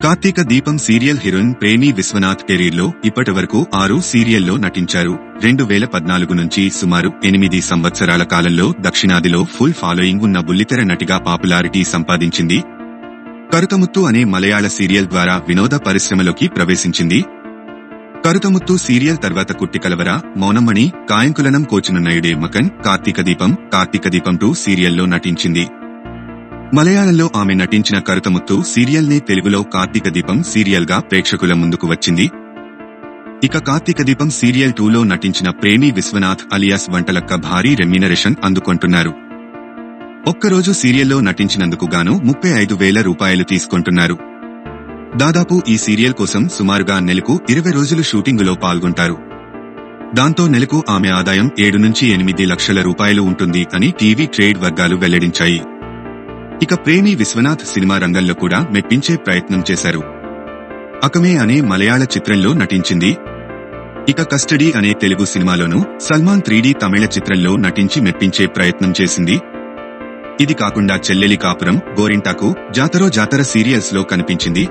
కార్తీక దీపం serial heroine ప్రేమి విశ్వనాథ్ కెరీర్లో ఇప్పటివరకు 6 సీరియల్లో నటించారు. 2014 నుంచి సుమారు 8 సంవత్సరాల కాలంలో దక్షిణాదిలో ఫుల్ ఫాలోయింగ్ ఉన్న బుల్లితెర నటిగా పాపులారిటీ సంపాదించింది. కరుతముత్తు అనే మలయాళ సీరియల్ ద్వారా వినోద పరిశ్రమలోకి ప్రవేశించింది. కరుతముత్తు సీరియల్ తర్వాత కుట్టికలవర, మౌనమణి, కాయంకులనం కోచునున్నయుడే మకన్, కార్తీక దీపం 2 సీరియల్లో నటించింది. మలయాళంలో ఆమె నటించిన కరుతముత్తు సీరియల్నే తెలుగులో కార్తీక దీపం సీరియల్ గా ప్రేక్షకుల ముందుకు వచ్చింది. ఇక కార్తీక దీపం సీరియల్ 2లో నటించిన ప్రేమి విశ్వనాథ్ అలియాస్ వంటలక్క భారీ రెమ్యూనరేషన్ అందుకుంటున్నారు. ఒక్కరోజు సీరియల్లో నటించినందుకు గాను 35,000 రూపాయలు తీసుకుంటున్నారు. దాదాపు ఈ సీరియల్ కోసం సుమారుగా నెలకు 20 రోజులు షూటింగులో పాల్గొంటారు. దాంతో నెలకు ఆమె ఆదాయం 7 నుంచి 8 లక్షల రూపాయలు ఉంటుంది అని టీవీ ట్రేడ్ వర్గాలు వెల్లడించాయి. ఇక ప్రేమి విశ్వనాథ్ సినిమా రంగంలో కూడా మెప్పించే ప్రయత్నం చేశారు. అకమే అనే మలయాళ చిత్రంలో నటించింది. ఇక కస్టడీ అనే తెలుగు సినిమాలోనూ, సల్మాన్ 3D తమిళ చిత్రంలో నటించి మెప్పించే ప్రయత్నం చేసింది. ఇది కాకుండా చెల్లెలి కాపురం, గోరింటాకు, జాతరో జాతర సీరియల్స్ లో కనిపించింది.